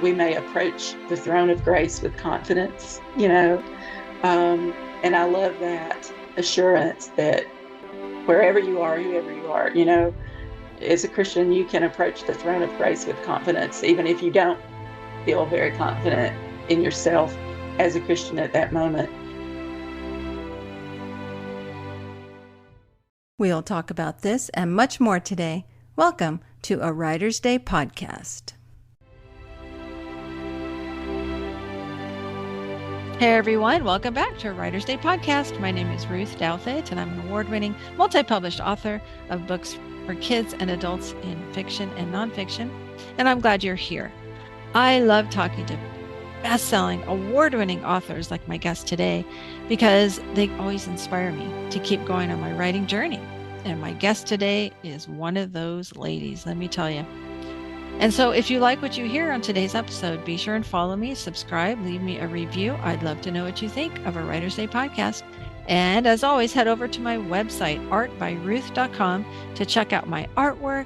we may approach the throne of grace with confidence, you know. And I love that assurance that wherever you are, whoever you are, you know, as a Christian, you can approach the throne of grace with confidence, even if you don't feel very confident in yourself as a Christian at that moment. We'll talk about this and much more today. Welcome to a Writer's Day podcast. Hey everyone, welcome back to a Writer's Day podcast. My name is Ruth Douthit, and I'm an award-winning, multi-published author of books for kids and adults in fiction and nonfiction, and I'm glad you're here. I love talking to best-selling, award-winning authors like my guest today because they always inspire me to keep going on my writing journey. And my guest today is one of those ladies, let me tell you. And so if you like what you hear on today's episode, be sure and follow me, subscribe, leave me a review. I'd love to know what you think of a Writer's Day podcast. And as always, head over to my website, artbyruth.com, to check out my artwork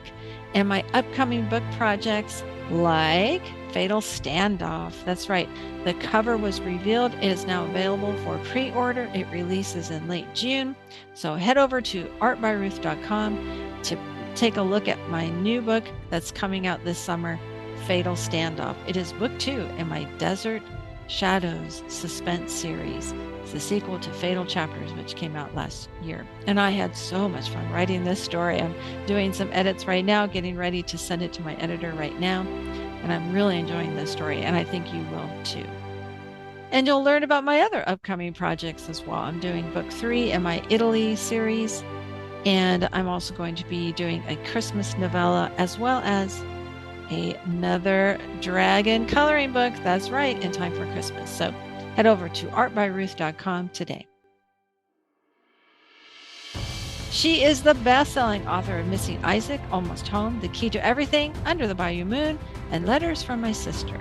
and my upcoming book projects like Fatal Standoff. That's right. The cover was revealed. It is now available for pre-order. It releases in late June. So head over to artbyruth.com to take a look at my new book that's coming out this summer, Fatal Standoff. It is book 2 in my Desert Shadows suspense series. It's the sequel to Fatal Chapters, which came out last year. And I had so much fun writing this story. I'm doing some edits right now, getting ready to send it to my editor right now. And I'm really enjoying this story, and I think you will too. And you'll learn about my other upcoming projects as well. I'm doing book 3 in my Italy series, and I'm also going to be doing a Christmas novella as well as another dragon coloring book. That's right, in time for Christmas. So head over to artbyruth.com today. She is the best-selling author of Missing Isaac, Almost Home, The Key to Everything, Under the Bayou Moon, and Letters from My Sister.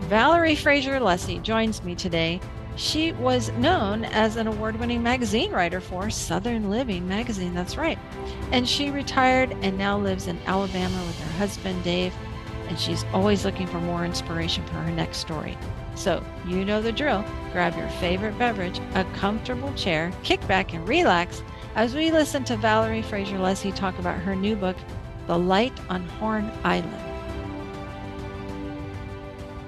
Valerie Fraser Luesse joins me today. She was known as an award-winning magazine writer for Southern Living magazine, that's right. And she retired and now lives in Alabama with her husband, Dave, and she's always looking for more inspiration for her next story. So you know the drill. Grab your favorite beverage, a comfortable chair, kick back and relax as we listen to Valerie Fraser Luesse talk about her new book, The Light on Horn Island.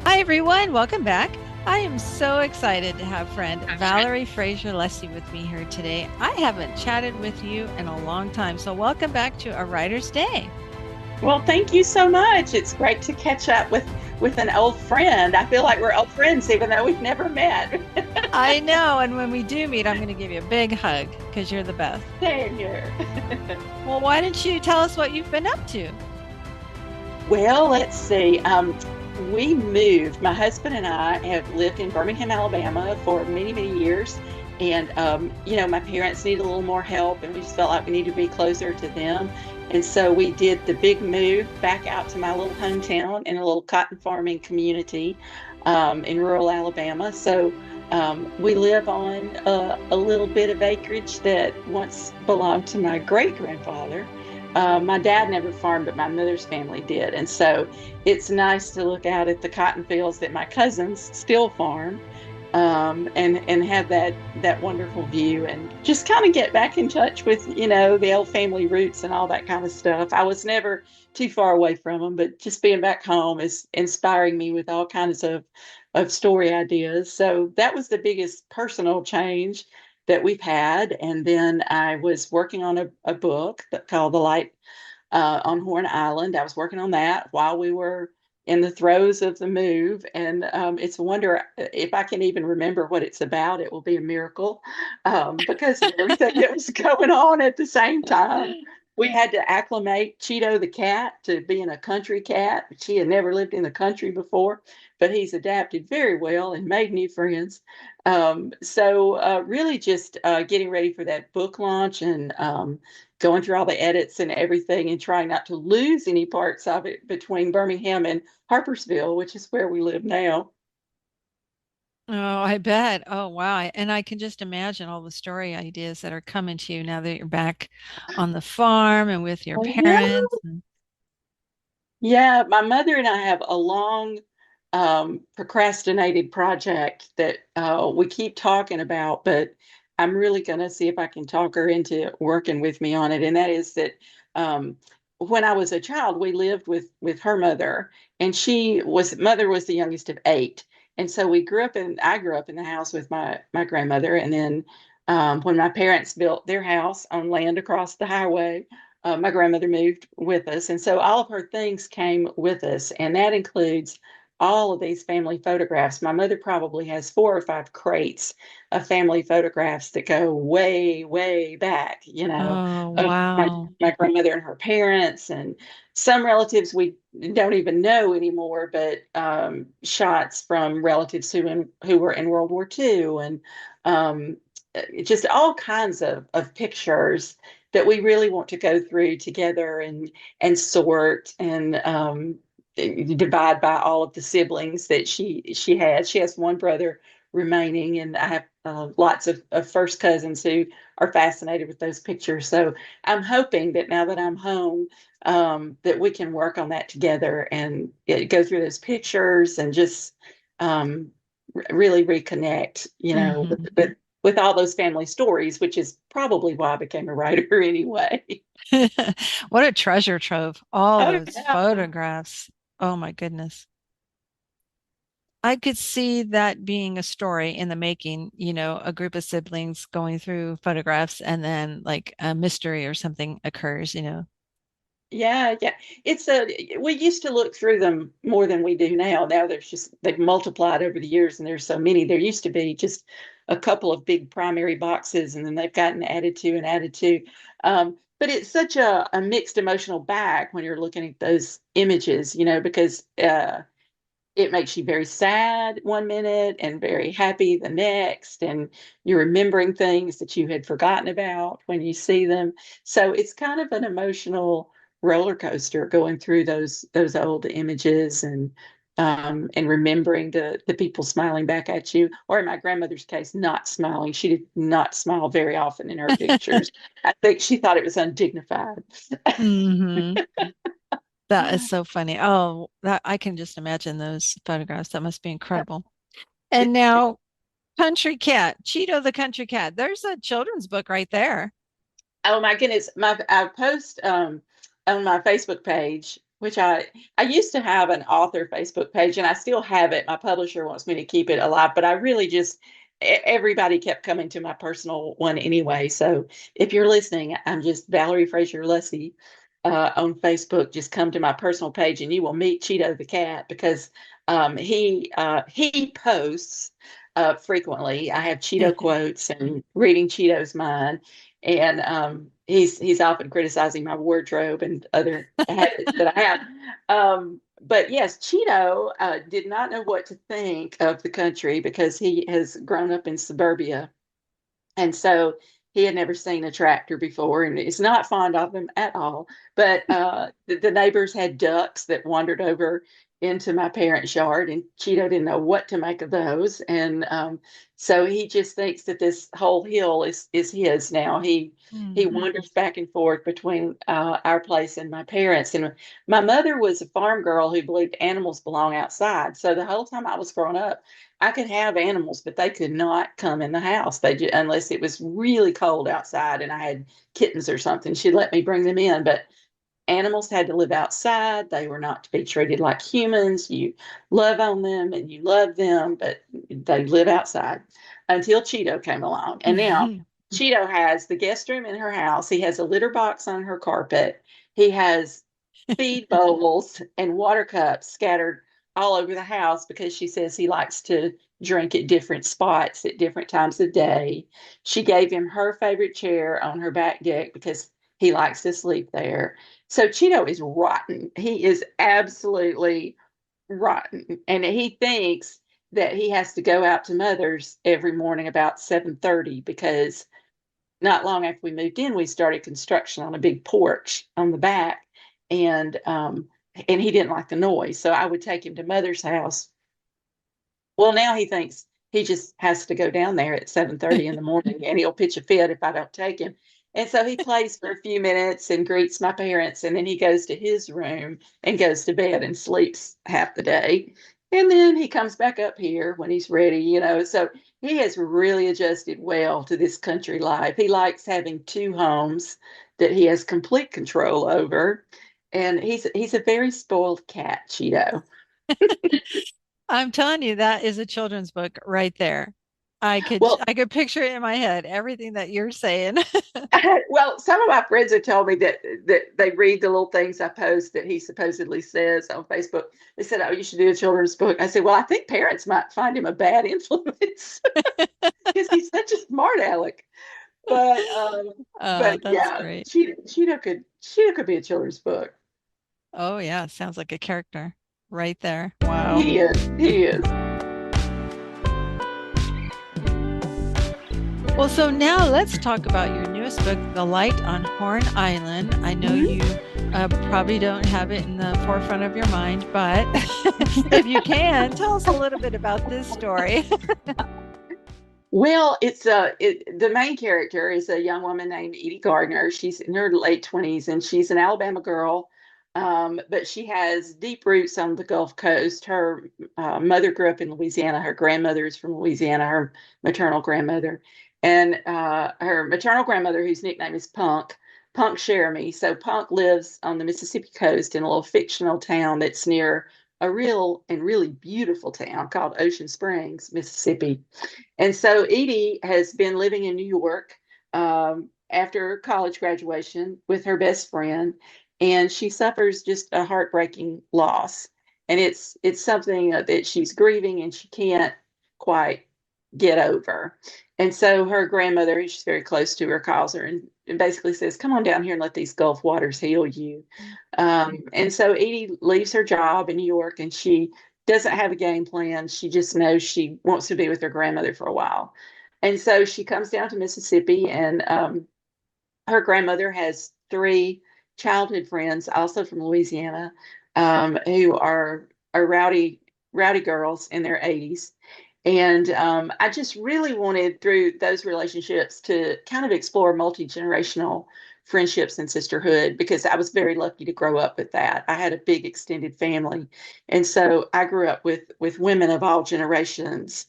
Hi everyone, welcome back. I am so excited to have friend Valerie Fraser Luesse with me here today. I haven't chatted with you in a long time, so welcome back to A Writer's Day. Well, thank you so much. It's great to catch up with an old friend. I feel like we're old friends even though we've never met. I know, and when we do meet, I'm going to give you a big hug because you're the best. Same here. Well, why don't you tell us what you've been up to? Well, let's see. We moved. My husband and I have lived in Birmingham, Alabama for many, many years. And, my parents need a little more help, and we just felt like we needed to be closer to them. And so we did the big move back out to my little hometown in a little cotton farming community in rural Alabama. So we live on a little bit of acreage that once belonged to my great-grandfather. My dad never farmed, but my mother's family did. And so it's nice to look out at the cotton fields that my cousins still farm and have that wonderful view and just kind of get back in touch with, the old family roots and all that kind of stuff. I was never too far away from them, but just being back home is inspiring me with all kinds of story ideas. So that was the biggest personal change that we've had. And then I was working on a book called The Light on Horn Island. I was working on that while we were in the throes of the move. And it's a wonder if I can even remember what it's about. It will be a miracle because of everything that was going on at the same time. We had to acclimate Cheeto the cat to being a country cat. She had never lived in the country before, but he's adapted very well and made new friends. So really just getting ready for that book launch and going through all the edits and everything and trying not to lose any parts of it between Birmingham and Harpersville, which is where we live now. Oh, I bet. Oh, wow. And I can just imagine all the story ideas that are coming to you now that you're back on the farm and with your Oh, yeah. parents. Yeah, my mother and I have a long procrastinated project that we keep talking about, but I'm really going to see if I can talk her into working with me on it. And that is that um, when I was a child, we lived with her mother, and mother was the youngest of eight. And so I grew up in the house with my grandmother. And then when my parents built their house on land across the highway, my grandmother moved with us. And so all of her things came with us. And that includes all of these family photographs. My mother probably has 4 or 5 crates of family photographs that go way, way back, Oh, of wow. my grandmother and her parents, and some relatives we don't even know anymore, but shots from relatives who were in World War II, and um, just all kinds of pictures that we really want to go through together and sort and divide by all of the siblings that she had. She has one brother remaining, and I have lots of first cousins who are fascinated with those pictures. So I'm hoping that now that I'm home, that we can work on that together and go through those pictures and just um, really reconnect, with all those family stories, which is probably why I became a writer anyway. What a treasure trove. All Oh, those yeah. photographs. Oh my goodness. I could see that being a story in the making, a group of siblings going through photographs and then like a mystery or something occurs. Yeah, yeah. We used to look through them more than we do now. Now they've multiplied over the years and there's so many. There used to be just a couple of big primary boxes, and then they've gotten added to and added to. But it's such a mixed emotional bag when you're looking at those images, because it makes you very sad one minute and very happy the next, and you're remembering things that you had forgotten about when you see them. So it's kind of an emotional roller coaster going through those old images and remembering the people smiling back at you, or in my grandmother's case, not smiling. She did not smile very often in her pictures. I think she thought it was undignified. Hmm. That is so funny. Oh, that I can just imagine those photographs. That must be incredible. And It's now, Country Cat, Cheeto the Country Cat. There's a children's book right there. Oh my goodness. I post on my Facebook page, which I used to have an author Facebook page, and I still have it. My publisher wants me to keep it alive, but I really just everybody kept coming to my personal one anyway. So if you're listening, I'm just Valerie Fraser Luesse on Facebook. Just come to my personal page and you will meet Cheeto the cat, because he posts frequently. I have Cheeto quotes and reading Cheeto's mind, and he's often criticizing my wardrobe and other habits that I have. But yes, Cheeto did not know what to think of the country because he has grown up in suburbia, and so he had never seen a tractor before and is not fond of them at all. But the neighbors had ducks that wandered over into my parents' yard, and Cheeto didn't know what to make of those. And so he just thinks that this whole hill is his now. He Hmm. wanders back and forth between our place and my parents. And my mother was a farm girl who believed animals belong outside. So the whole time I was growing up, I could have animals, but they could not come in the house. Unless it was really cold outside and I had kittens or something, she'd let me bring them in. But animals had to live outside. They were not to be treated like humans. You love on them and you love them, but they live outside until Cheeto came along. And now Cheeto has the guest room in her house. He has a litter box on her carpet. He has feed bowls and water cups scattered all over the house because she says he likes to drink at different spots at different times of day. She gave him her favorite chair on her back deck because he likes to sleep there. So Cheeto is rotten. He is absolutely rotten. And he thinks that he has to go out to Mother's every morning about 7:30 because not long after we moved in, we started construction on a big porch on the back, and he didn't like the noise, so I would take him to Mother's house. Well, now he thinks he just has to go down there at 7:30 in the morning, and he'll pitch a fit if I don't take him. And so he plays for a few minutes and greets my parents, and then he goes to his room and goes to bed and sleeps half the day. And then he comes back up here when he's ready, So he has really adjusted well to this country life. He likes having two homes that he has complete control over. And he's a very spoiled cat, Cheeto. I'm telling you, that is a children's book right there. Well, I could picture it in my head, everything that you're saying. well, some of my friends have told me that they read the little things I post that he supposedly says on Facebook. They said, "Oh, you should do a children's book." I said, "Well, I think parents might find him a bad influence because he's such a smart aleck." But That's yeah, great. Cheetah could be a children's book. Oh yeah, sounds like a character right there. Wow. He is. He is. Well, so now let's talk about your newest book, The Light on Horn Island. I know Mhm. you probably don't have it in the forefront of your mind, but if you can, tell us a little bit about this story. Well, the main character is a young woman named Edie Gardner. She's in her late 20s and she's an Alabama girl, but she has deep roots on the Gulf Coast. Her mother grew up in Louisiana. Her grandmother is from Louisiana, her maternal grandmother. And her maternal grandmother, whose nickname is Punk Jeremy. So Punk lives on the Mississippi coast in a little fictional town that's near a real and really beautiful town called Ocean Springs, Mississippi. And so Edie has been living in New York after college graduation with her best friend, and she suffers just a heartbreaking loss. And it's something that she's grieving and she can't quite get over. And so her grandmother, who she's very close to her, calls her and basically says, "Come on down here and let these Gulf waters heal you." And so Edie leaves her job in New York and she doesn't have a game plan. She just knows she wants to be with her grandmother for a while. And so she comes down to Mississippi, and her grandmother has three childhood friends, also from Louisiana, who are rowdy girls in their 80s. And I just really wanted, through those relationships, to kind of explore multi generational friendships and sisterhood because I was very lucky to grow up with that. I had a big extended family, and so I grew up with women of all generations,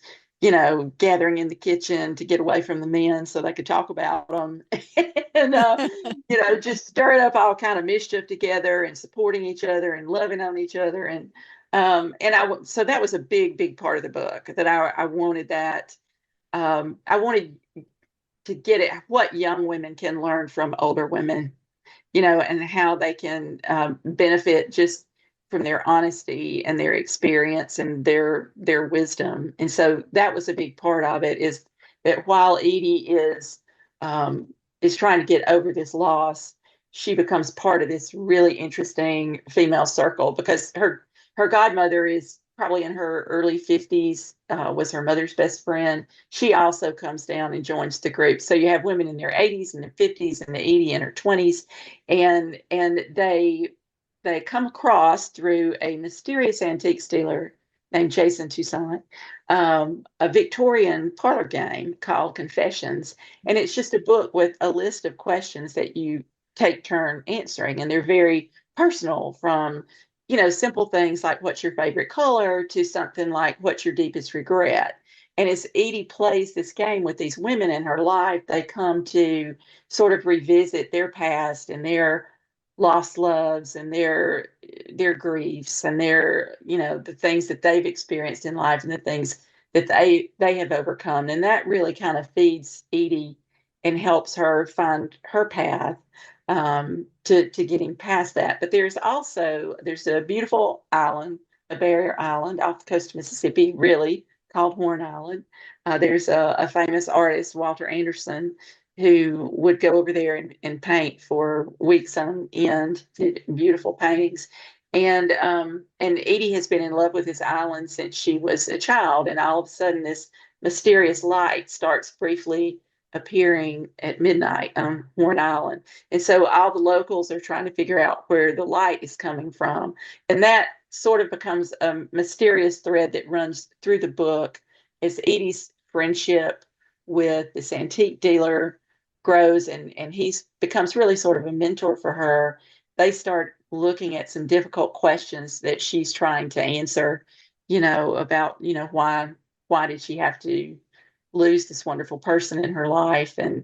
gathering in the kitchen to get away from the men so they could talk about them, and just stirring up all kind of mischief together and supporting each other and loving on each other. So that was a big part of the book that I wanted that. I wanted to get at what young women can learn from older women, and how they can benefit just from their honesty and their experience and their wisdom. And so that was a big part of it, is that while Edie is trying to get over this loss, she becomes part of this really interesting female circle because her godmother is probably in her early 50s, was her mother's best friend. She also comes down and joins the group. So you have women in their 80s and their 50s and the Edie in her 20s, and they come across through a mysterious antique dealer named Jason Toussaint, a Victorian parlor game called Confessions. And it's just a book with a list of questions that you take turn answering. And they're very personal, from simple things like what's your favorite color to something like what's your deepest regret. And as Edie plays this game with these women in her life, they come to sort of revisit their past and their lost loves and their griefs and their the things that they've experienced in life and the things that they have overcome. And that really kind of feeds Edie and helps her find her path to getting past that. But there's a beautiful island, a barrier island off the coast of Mississippi, really, called Horn Island. There's a famous artist, Walter Anderson, who would go over there and paint for weeks on end, beautiful paintings. And Edie has been in love with this island since she was a child, and all of a sudden this mysterious light starts briefly appearing at midnight on Horn Island. And so all the locals are trying to figure out where the light is coming from. And that sort of becomes a mysterious thread that runs through the book as Edie's friendship with this antique dealer grows, and he becomes really sort of a mentor for her. They start looking at some difficult questions that she's trying to answer, about, why did she have to lose this wonderful person in her life, and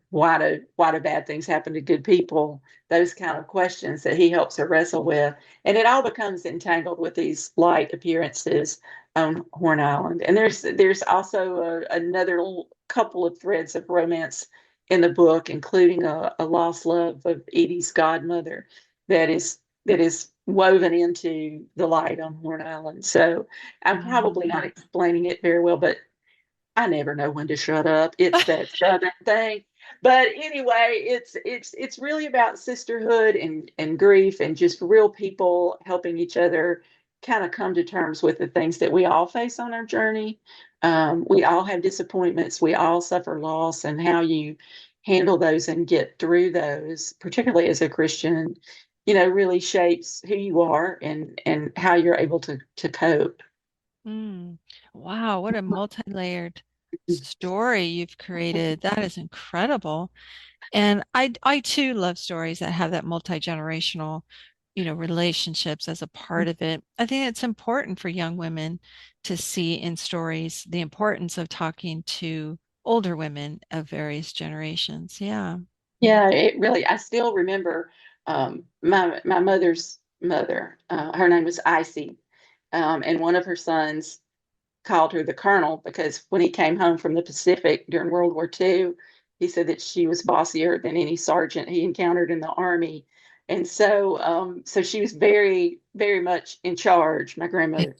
why do bad things happen to good people? Those kind of questions that he helps her wrestle with, and it all becomes entangled with these light appearances on Horn Island. And there's also another couple of threads of romance in the book, including a lost love of Edie's godmother that is woven into the light on Horn Island. So I'm probably Mm. not explaining it very well, but I never know when to shut up. It's that southern thing. But anyway, it's really about sisterhood and grief and just real people helping each other kind of come to terms with the things that we all face on our journey. We all have disappointments. We all suffer loss, and how you handle those and get through those, particularly as a Christian, really shapes who you are and how you're able to cope. Mm. Wow, what a multi-layered story you've created. That is incredible. And I too love stories that have that multi-generational, relationships as a part of it. I think it's important for young women to see in stories the importance of talking to older women of various generations. Yeah. Yeah, it really, I still remember my mother's mother. Her name was Icy, and one of her sons called her the Colonel because when he came home from the Pacific during World War II, he said that she was bossier than any sergeant he encountered in the Army. And so she was very, very much in charge, my grandmother.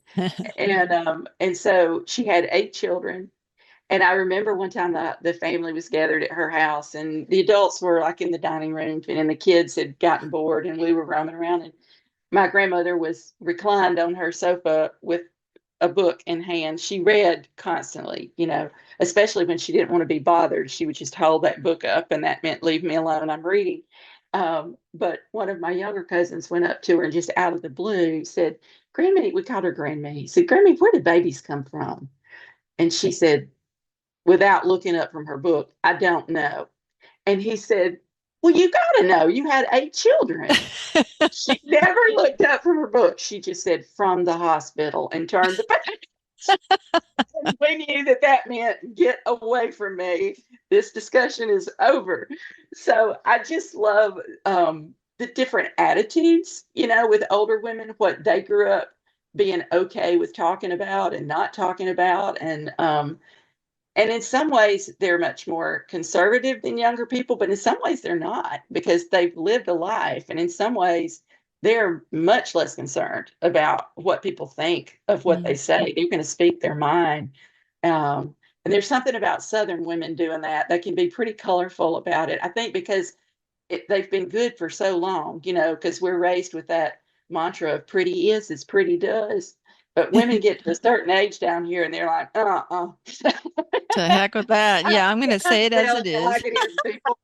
And so she had 8 children. And I remember one time the family was gathered at her house, and the adults were like in the dining room, and the kids had gotten bored, and we were roaming around. And my grandmother was reclined on her sofa with a book in hand. She read constantly, especially when she didn't want to be bothered. She would just hold that book up, and that meant leave me alone. I'm reading. But one of my younger cousins went up to her and just out of the blue said, "Grandma," we called her Grandma. He said, "Grandma, where do babies come from?" And she said, without looking up from her book, "I don't know." And he said, "Well, you got to know. You had 8 children." She never looked up from her book. She just said, "From the hospital," and turned the page. And we knew that that meant, "Get away from me. This discussion is over." So I just love the different attitudes, with older women, what they grew up being okay with talking about and not talking about. And in some ways, they're much more conservative than younger people, but in some ways, they're not because they've lived a life. And in some ways, they're much less concerned about what people think of what they Mm. say. They're going to speak their mind. And there's something about Southern women doing that that can be pretty colorful about it. I think because they've been good for so long, because we're raised with that mantra of pretty is as pretty does. But women get to a certain age down here and they're like, To heck with that. I, Yeah, I'm going to I'm say it as telling it you is. like it is. People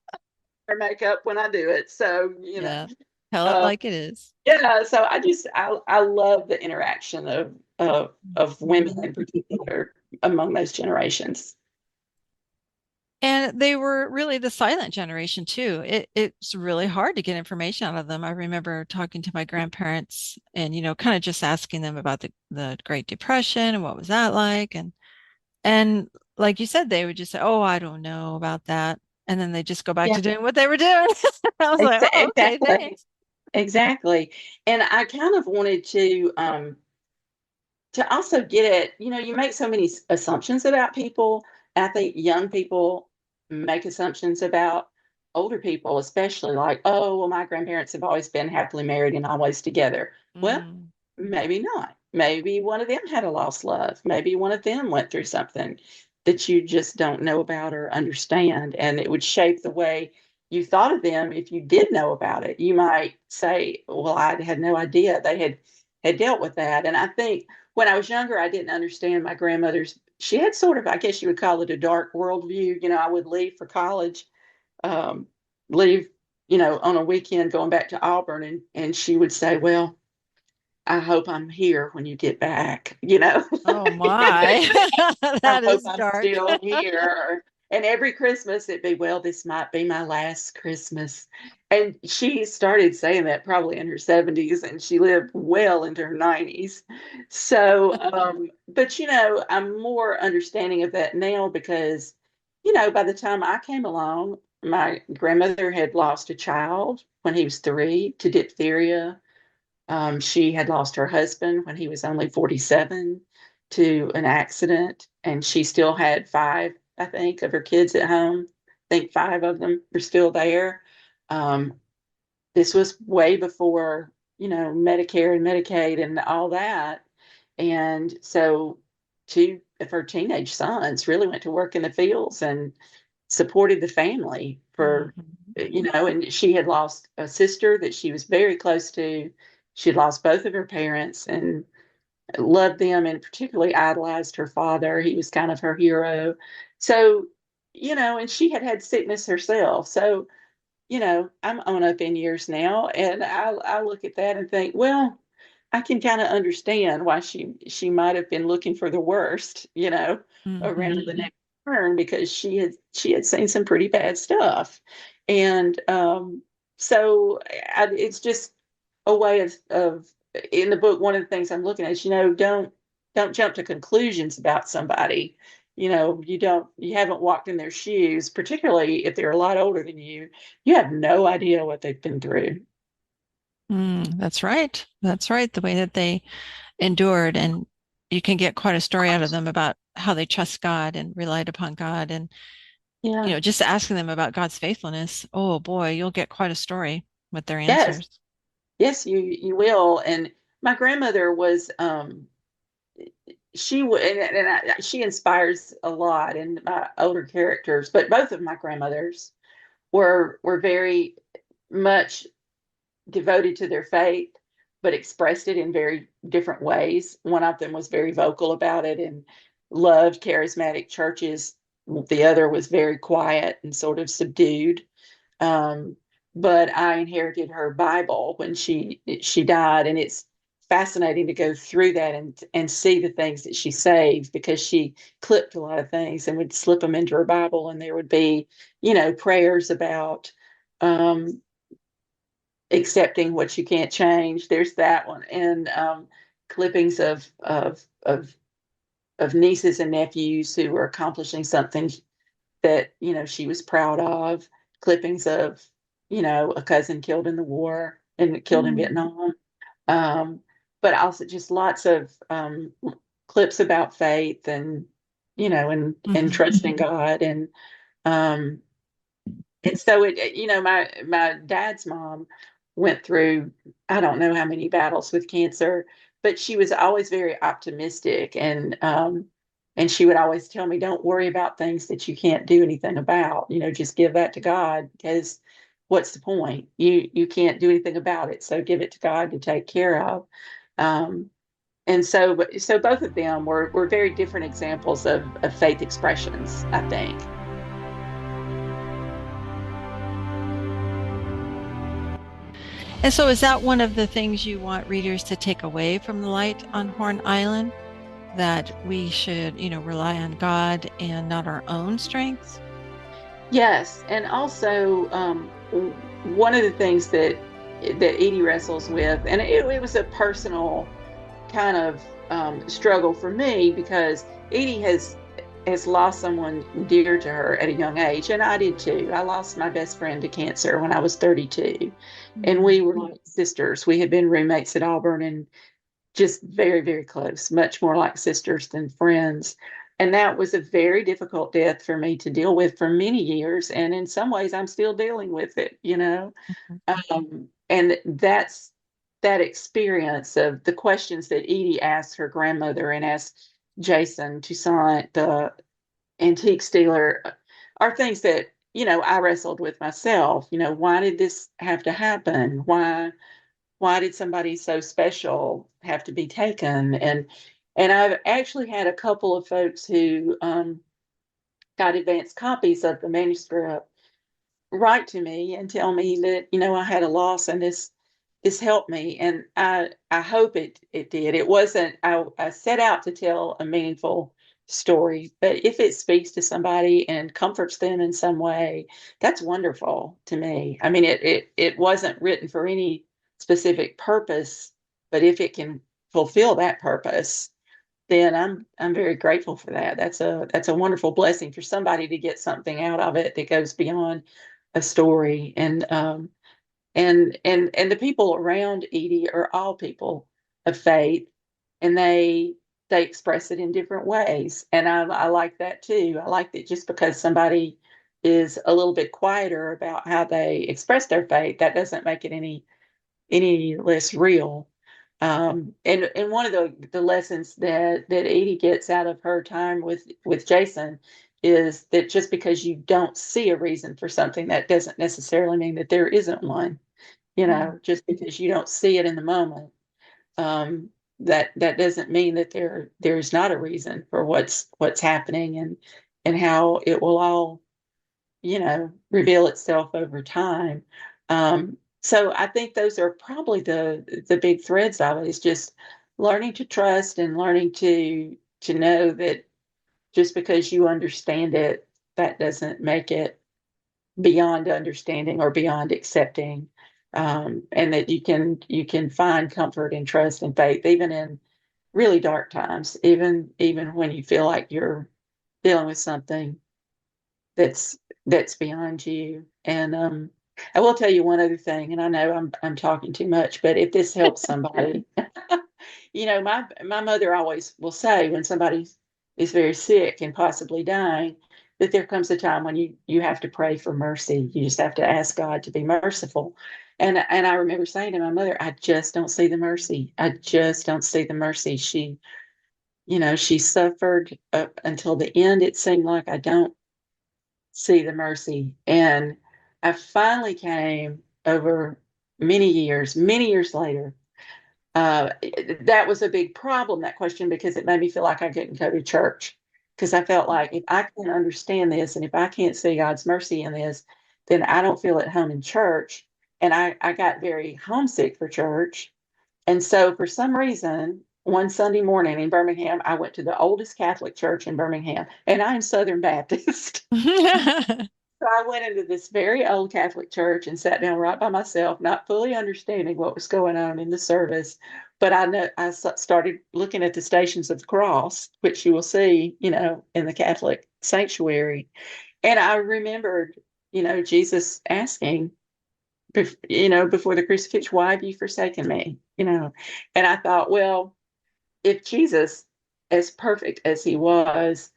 wear makeup when I do it. So, Yeah. Tell it uh, like it is. yeah. So I love the interaction of women Mhm. in particular among those generations. And they were really the silent generation too. It's really hard to get information out of them. I remember talking to my grandparents and, kind of just asking them about the Great Depression and what was that like. And like you said, they would just say, "Oh, I don't know about that." And then they just go back Yeah, to doing what they were doing. I was like, "Oh, okay, exactly. thanks." Exactly. And I kind of wanted to also get at, you make so many assumptions about people. I think young people make assumptions about older people, especially like, "Oh, well, my grandparents have always been happily married and always together." Well, Mm, maybe not. Maybe one of them had a lost love. Maybe one of them went through something that you just don't know about or understand. And it would shape the way you thought of them. If you did know about it, you might say, "Well, I had no idea they had dealt with that." And I think when I was younger, I didn't understand my grandmother's. She had sort of, I guess you would call it a dark worldview. I would leave for college, um, leave, on a weekend going back to Auburn, and she would say, "Well, I hope I'm here when you get back." oh my. "I That hope is I'm dark. still here." And every Christmas it'd be, well, this might be my last Christmas. And she started saying that probably in her 70s, and she lived well into her 90s. So, but I'm more understanding of that now because, by the time I came along, my grandmother had lost a child when he was 3 to diphtheria. She had lost her husband when he was only 47 to an accident, and she still had 5, I think, of her kids at home. I think 5 of them were still there. Um, this was way before, Medicare and Medicaid and all that. And so 2 of her teenage sons really went to work in the fields and supported the family for, Mhm. and she had lost a sister that she was very close to. She'd lost both of her parents and loved them, and particularly idolized her father. He was kind of her hero. So, and she had had sickness herself. So, I'm on up in years now, and I look at that and think, well, I can kind of understand why she might have been looking for the worst, around the next turn, because she had seen some pretty bad stuff. And so it's just a way of in the book, one of the things I'm looking at is, don't jump to conclusions about somebody. You haven't walked in their shoes, particularly if they're a lot older than you. You have no idea what they've been through. That's right. That's right. The way that they endured, and you can get quite a story out of them about how they trust God and relied upon God. And, Yeah. just asking them about God's faithfulness. Oh boy, you'll get quite a story with their Yes. answers. Yes, you will. And my grandmother was she would she inspires a lot in my older characters, but both of my grandmothers were very much devoted to their faith, but expressed it in very different ways. One of them was very vocal about it and loved charismatic churches. The other was very quiet and sort of subdued. Um, but I inherited her Bible when she died, and it's fascinating to go through that and see the things that she saved, because she clipped a lot of things and would slip them into her Bible, and there would be, prayers about um, accepting what you can't change. There's that one, and clippings of nieces and nephews who were accomplishing something that she was proud of. Clippings of a cousin killed in the war and killed in Mm. Vietnam. Um, but also just lots of clips about faith and and Mhm. trusting God. Um, and so my dad's mom went through, I don't know how many battles with cancer, but she was always very optimistic, and she would always tell me, don't worry about things that you can't do anything about. Just give that to God, because what's the point? You can't do anything about it, so give it to God to take care of. Um, and so both of them were very different examples of faith expressions, I think. And so, is that one of the things you want readers to take away from The Light on Horn Island? That we should, rely on God and not our own strengths? Yes, and also one of the things that Edie wrestles with, and it was a personal kind of struggle for me, because Edie has lost someone dear to her at a young age, and I did too. I lost my best friend to cancer when I was 32, and Mm. we were like sisters. We had been roommates at Auburn, and just very, very close, much more like sisters than friends. And that was a very difficult death for me to deal with for many years. And in some ways, I'm still dealing with it. And that experience of the questions that Edie asked her grandmother and asked Jason Toussaint, the antique dealer, are things that, I wrestled with myself. Why did this have to happen? Why did somebody so special have to be taken? And I've actually had a couple of folks who got advanced copies of the manuscript write to me and tell me that I had a loss, and this helped me, and I hope it did. It wasn't. I set out to tell a meaningful story. But if it speaks to somebody and comforts them in some way, that's wonderful to me. I mean, it wasn't written for any specific purpose, but if it can fulfill that purpose, then I'm very grateful for that. That's a wonderful blessing for somebody to get something out of it that goes beyond a story. And the people around Edie are all people of faith, and they express it in different ways, and I like that too. I like that just because somebody is a little bit quieter about how they express their faith, that doesn't make it any less real. And one of the lessons that Edie gets out of her time with Jason is that just because you don't see a reason for something, that doesn't necessarily mean that there isn't one. Mm. Just because you don't see it in the moment, that doesn't mean that there's not a reason for what's happening, and how it will all, reveal itself over time. So I think those are probably the big threads of it, is just learning to trust and learning to know that just because you understand it, that doesn't make it beyond understanding or beyond accepting, and that you can find comfort and trust and faith even in really dark times, even when you feel like you're dealing with something that's that's beyond you. And I will tell you one other thing, and I know I'm talking too much, but if this helps somebody, my mother always will say when somebody is very sick and possibly dying, that there comes a time when you have to pray for mercy. You just have to ask God to be merciful. And I remember saying to my mother, I just don't see the mercy. I just don't see the mercy. She suffered up until the end. It seemed like I don't see the mercy. And I finally came over many years later. That was a big problem, that question, because it made me feel like I couldn't go to church. Because I felt like if I can't understand this and if I can't see God's mercy in this, then I don't feel at home in church. And I got very homesick for church. And so for some reason, one Sunday morning in Birmingham, I went to the oldest Catholic church in Birmingham, and I'm Southern Baptist. So I went into this very old Catholic church and sat down right by myself, not fully understanding what was going on in the service. But I know started looking at the Stations of the Cross, which you will see, in the Catholic sanctuary. And I remembered, Jesus asking, before the crucifixion, why have you forsaken me? And I thought, well, if Jesus, as perfect as he was,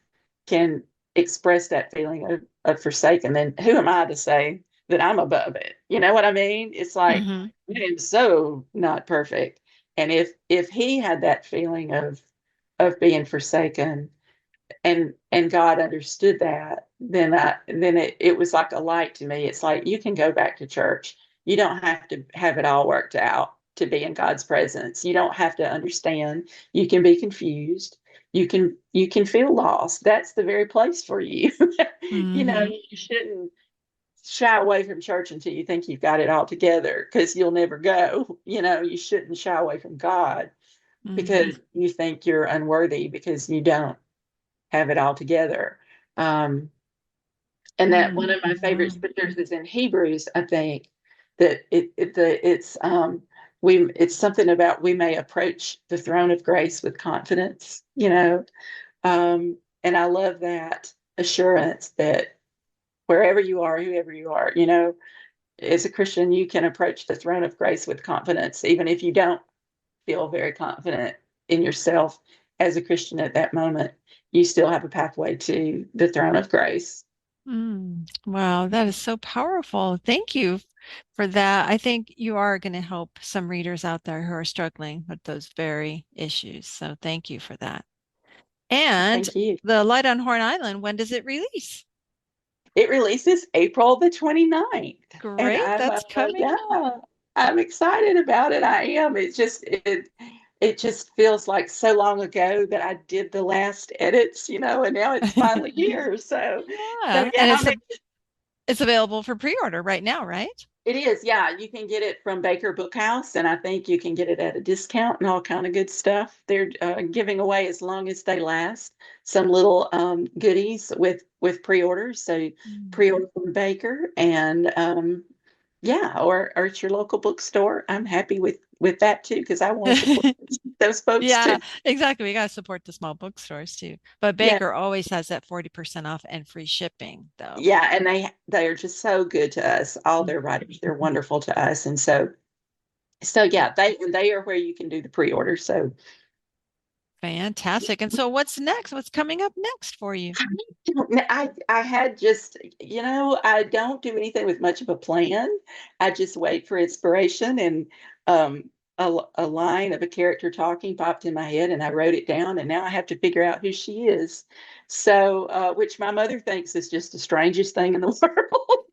can express that feeling of forsaken, then who am I to say that I'm above it? You know what I mean? It's like Hmm. I am so not perfect. And if he had that feeling of being forsaken, and God understood that, then it was like a light to me. It's like you can go back to church. You don't have to have it all worked out to be in God's presence. You don't have to understand. You can be confused. You can feel lost. That's the very place for you. Hmm. You shouldn't shy away from church until you think you've got it all together, because you'll never go. You shouldn't shy away from God Hmm. because you think you're unworthy because you don't have it all together. Um, and that one of my favorite Wow. scriptures is in Hebrews, I think, that it's something about we may approach the throne of grace with confidence. And I love that assurance that wherever you are, whoever you are, as a Christian, you can approach the throne of grace with confidence, even if you don't feel very confident in yourself as a Christian at that moment. You still have a pathway to the throne of grace. Mm. Wow, that is so powerful. Thank you for that. I think you are going to help some readers out there who are struggling with those very issues. So thank you for that. And Thank you. The Light on Horn Island, when does it release? It releases April the 29th. And Great, that's coming up. yeah, I'm excited about it. I am. It just feels like so long ago that I did the last edits, and now it's finally here. So Yeah, yeah, and it's available for pre-order right now, right? It is, yeah. You can get it from Baker Bookhouse, and I think you can get it at a discount and all kind of good stuff. They're giving away, as long as they last, some little goodies with pre-orders. So Mm. pre-order from Baker, and yeah, or at your local bookstore. I'm happy with that too, because I want to support those folks Yeah, too. exactly. We got to support the small bookstores too. But Yeah, Baker always has that 40% off and free shipping, though. yeah, and they are just so good to us. All Mm. their writers, they're wonderful to us, and so yeah, they are where you can do the pre-order. So Fantastic. And so what's next? What's coming up next for you? I had just, I don't do anything with much of a plan. I just wait for inspiration, and a line of a character talking popped in my head, and I wrote it down, and now I have to figure out who she is. So, which my mother thinks is just the strangest thing in the world.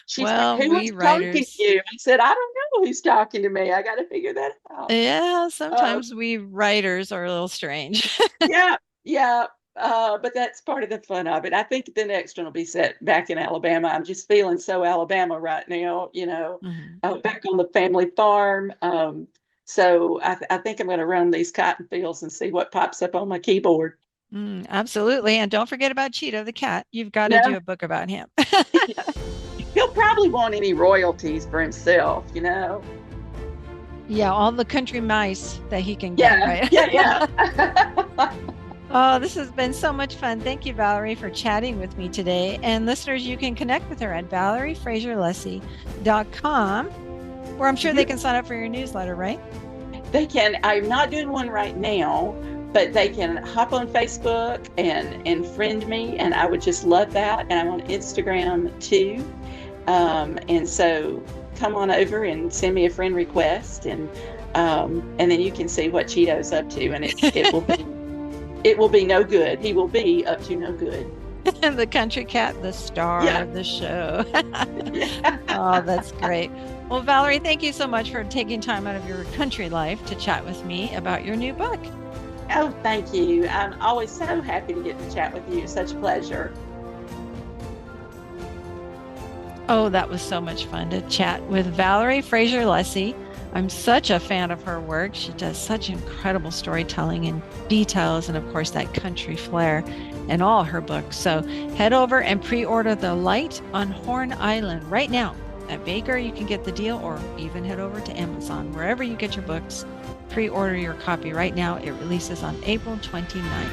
She's like, Well, "Who was we talking to writers, you?" I said, "I don't know who's talking to me. I got to figure that out." yeah, Um, sometimes we writers are a little strange. Yeah, yeah. But that's part of the fun of it. I think the next one will be set back in Alabama. I'm just feeling so Alabama right now, Mhm. back on the family farm. So I think I'm going to run these cotton fields and see what pops up on my keyboard. Absolutely. And don't forget about Cheeto the cat. You've got to No, do a book about him. he'll probably want any royalties for himself. Yeah, all the country mice that he can get, Yeah, right? yeah, yeah. Oh, this has been so much fun. Thank you, Valerie, for chatting with me today. And listeners, you can connect with her at ValerieFraserLuesse.com, where I'm sure they can sign up for your newsletter, right? They can. I'm not doing one right now, but they can hop on Facebook and friend me, and I would just love that. And I'm on Instagram too, and so come on over and send me a friend request, and then you can see what Cheeto's up to, and it will be no good. He will be up to no good. The country cat, the star Yeah. of the show. Yeah. Oh, that's great. Well, Valerie, thank you so much for taking time out of your country life to chat with me about your new book. Oh, thank you. I'm always so happy to get to chat with you. Such a pleasure. Oh, that was so much fun to chat with Valerie Fraser Luesse. I'm such a fan of her work. She does such incredible storytelling and details, and of course, that country flair in all her books. So head over and pre-order The Light on Horn Island right now. At Baker, you can get the deal, or even head over to Amazon, wherever you get your books. Pre-order your copy right now. It releases on April 29th.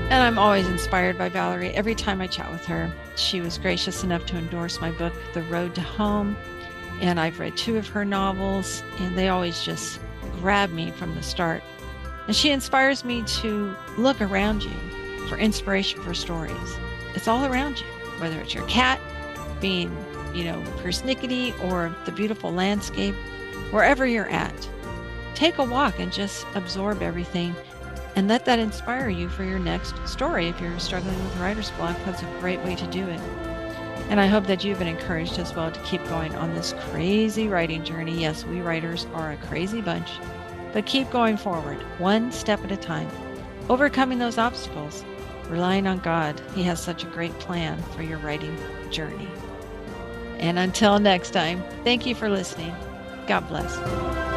And I'm always inspired by Valerie every time I chat with her. She was gracious enough to endorse my book, The Road to Home. And I've read 2 of her novels, and they always just grab me from the start. And she inspires me to look around you for inspiration for stories. It's all around you, whether it's your cat being, persnickety, or the beautiful landscape, wherever you're at. Take a walk and just absorb everything, and let that inspire you for your next story. If you're struggling with writer's block, that's a great way to do it. And I hope that you've been encouraged as well to keep going on this crazy writing journey. Yes, we writers are a crazy bunch, but keep going forward, one step at a time, overcoming those obstacles, relying on God. He has such a great plan for your writing journey. And until next time, thank you for listening. God bless.